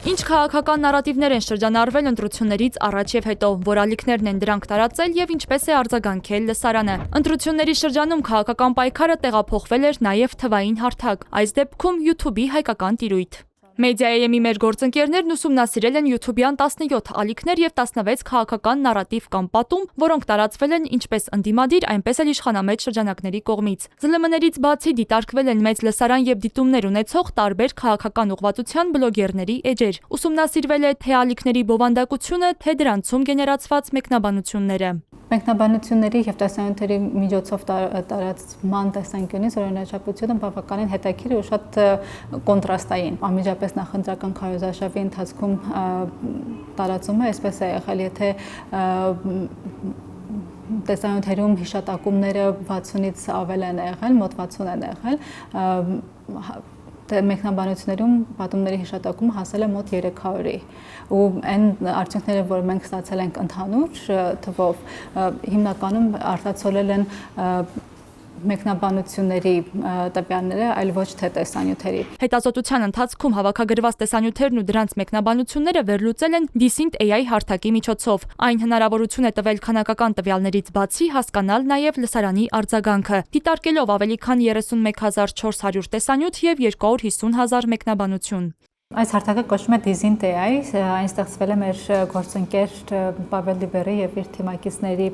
Ինչ քաղաքական նարատիվներ են շրջանառվել ընտրություններից առաջ եւ հետո, որ ալիքներն են դրանք տարածել եւ ինչպես է արձագանքել լսարանը։ Ընտրությունների շրջանում քաղաքական պայքարը տեղափոխվել էր նաեւ թվային հարթակ, այս դեպքում YouTube-ի հայկական տիրույթ։ Մեդիա-AM-ի մեր գործընկերներն ուսումնասիրել են YouTube-յան 17 ալիքներ եւ 16 քաղաքական նարատիվ կամ պատում, որոնք տարածվել են ինչպես ընդդիմադիր, այնպես էլ իշխանամետ շրջանակների կողմից։ ԶԼՄ-ներից բացի դիտարկվել են մեծ լսարան եւ դիտումներ ունեցող տարբեր քաղաքական ուղղվածության բլոգերների էջեր։ Ուսումնասիրվել է թե ալիքների բովանդակությունը, թե դրանցում գեներացված մեկնաբանությունները։ Մեկնաբանությունների եւ տեսանյութերի միջոցով տարածման տեսանկյունից օրինաչափությունը բավականին հետաքրքիր ու շատ կոնտրաստային։ Անմիջապես նախընտրական քարոզարշավի ընթացքում տարածումը այսպես է եղել, եթե տեսանյութերում հիշատակումները 60-ից ավել են եղել, մոտ 60 են եղել, մեկնաբանություններում պատումների հիշատակումը հասել է մոտ 300-ի ու այն արդյունքները, որ մենք ստացել ենք ընդհանուր թվով, հիմնականում արտացոլել են մեկնաբանությունների տվյալները, այլ ոչ թե տեսանյութերի։ Հետազոտության ընթացքում հավաքագրված տեսանյութերն ու դրանց մեկնաբանությունները վերլուծել են Decent AI հարթակի միջոցով։ Այն հնարավորություն է տվել քանակական տվյալներից բացի հասկանալ նաև լսարանի արձագանքը, դիտարկելով ավելի քան 31400 տեսանյութ եւ 250,000 մեկնաբանություն։ Այս հարթակը կոչվում է Decent AI, այն ստեղծվել է մեր գործընկեր Պավել Լիբերի եւ իր թիմակիցների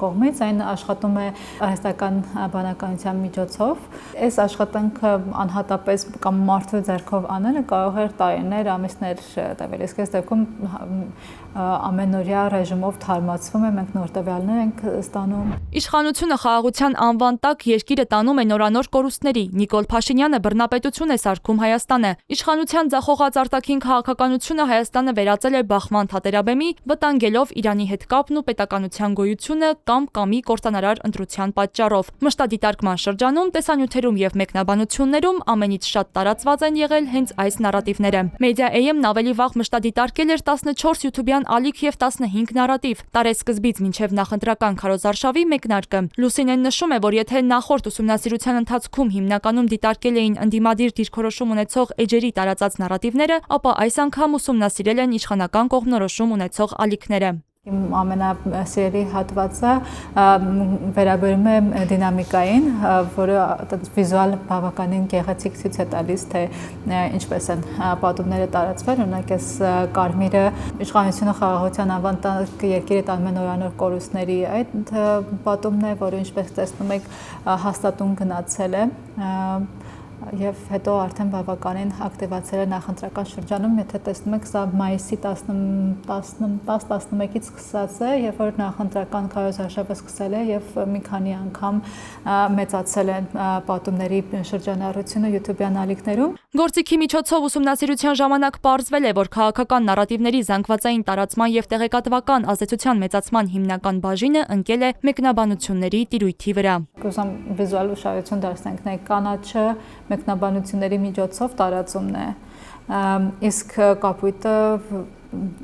կողմից, այն աշխատում է արհեստական բանականության միջոցով։ Այս աշխատանքը անհատապես կամ մարդու ձեռքով անելը կարող էր տարիներ, ամիսներ տևել, իսկ այս դեպքում ամենօրյա ռեժիմով թարմացվում է, մենք նոր տվյալներ ենք ստանում։ Իշխանությունը խաղաղության անվան տակ երկիրը տանում է նորանոր կորուստների։ Նիկոլ Փաշինյանը բռնապետություն է սարքում Հայաստանը։ Իշխանության ձախողած արտաքին քաղաքականությունը Հայաստանը վերածել է բախման թատերաբեմի, վտանգելով Իրանի հետ կապն ու պետականության գոյությունը կամ կործանարար ընտրության պատճառով։ Մշտադիտարկման շրջանում տեսանյութերում եւ մեկնաբանություններում ամենից շատ տարածված են եղել հենց այս նարատիվները։ Մեդիա-AM-ն ավելի վաղ մշտադիտարկել էր 14 YouTube-յան ալիք եւ 15 նարատիվ, տարեսկզբից մինչև նախընտրական քարոզարշավի մեկնարկը։ Լուսինեն նշում է, որ եթե նախորդ ուսումնասիրության ընթացքում հիմնականում դիտարկել էին ընդդիմադիր դիրքորոշում ունեցող էջերի տարածած նարատիվները, ապա այս անգամ ուսումնասիրել են իշխանական կողմնորոշում ունեցող ալիքները։ Իմ ամենասիրելի հատվածը վերաբերում է դինամիկային, որը վիզուալ բավականին գեղեցիկ ցույց է տալիս, թե ինչպես են պատումները տարածվել, օրինակ այս կարմիրը իշխանությունը խաղաղության անվան տակ երկիրը տանում է նորանոր կորուստների այդ պատումն է, որը ինչպես տեսնում եք հաստատուն գնացել է եւ հետո արդեն բավականին ակտիվացել է նախընտրական շրջանում, եթե տեսնում եք, սա մայիսի 10-11-ից սկսած է, երբ որ նախընտրական քարոզարշավը սկսել է եւ մի քանի անգամ մեծացել է պատումների շրջանառությունը YouTube-յան ալիքներում։ Գործիքի միջոցով ուսումնասիրության ժամանակ պարզվել է, որ քաղաքական նարատիվների զանգվածային տարածման եւ տեղեկատվական ազդեցության մեծացման հիմնական բաժինը ընկել է մեկնաբանությունների տիրույթի վրա։ Կուզեմ վիզուալ ուշադրություն դարձնենք կանաչը մեկնաբանությունների միջոցով տարածումն է, իսկ կապույտը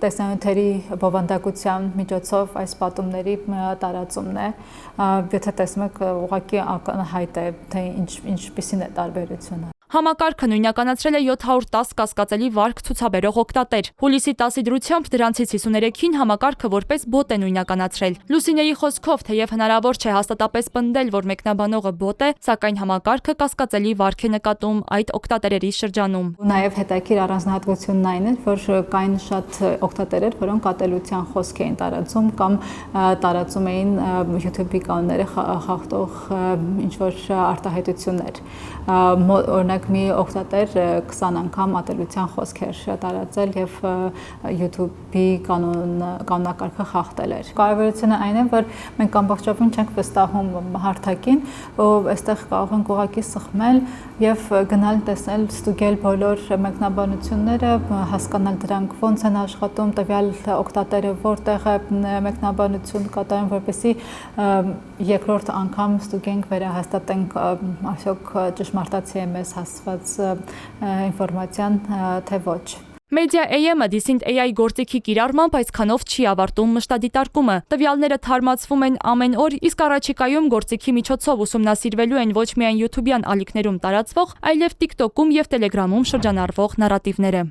տեսանյութերի բովանդակության միջոցով այս պատումների տարածումն է, եթե տեսնում եք ուղղակի ակնհայտ է, թե ինչպիսին է տարբերությունը։ Համակարգը նույնականացրել է 710 կասկածելի վարք ցուցաբերող օգտատեր։ Հուլիսի 10-ի դրությամբ դրանցից 53-ին համակարգը որպես բոտ է նույնականացրել։ Լուսինեի խոսքով, թեև հնարավոր չէ հաստատապես պնդել, որ մեկնաբանողը բոտ է, սակայն համակարգը կասկածելի վարք է նկատում այդ օգտատերերի շրջանում։ Նաև հետաքրքիր առանձնահատկությունն այն էր, որ կային շատ օգտատերեր, որոնք ատելության խոսք էին տարածում կամ տարածում էին YouTube-ի կանոնները խախտող ինչ-որ արտահայտություններ։ Օրինակ մի օգտատեր 20 անգամ ատելության խոսք էր տարածել եւ YouTube-ի կանոնակարգը խախտել էր։ Կարևորությունը այն է, որ մենք ամբողջովին չենք վստահում հարթակին, ու այստեղ կարող ենք ուղղակի սխմել եւ գնալ տեսնել, ստուգել բոլոր մեկնաբանությունները, հասկանալ դրանք ոնց են աշխատում, տվյալ օգտատերը որտեղ է մեկնաբանություն կատարում, որպեսզի երկրորդ անգամ ստուգենք, վերահաստատենք արդյոք ճշմարտացի է մեզ հասված ինֆորմացիան, թե ոչ։ Մեդիա-AM-ը Decent AI գործիքի կիրառմամբ այսքանով չի ավարտում մշտադիտարկումը։ Տվյալները թարմացվում են ամեն օր, իսկ առաջիկայում գործիքի միջոցով ուսումնասիրվելու են ոչ միայն YouTube-յան ալիքներում տարածվող, այլև TikTok-ում եւ Telegram-ում շրջանառվող նարատիվները։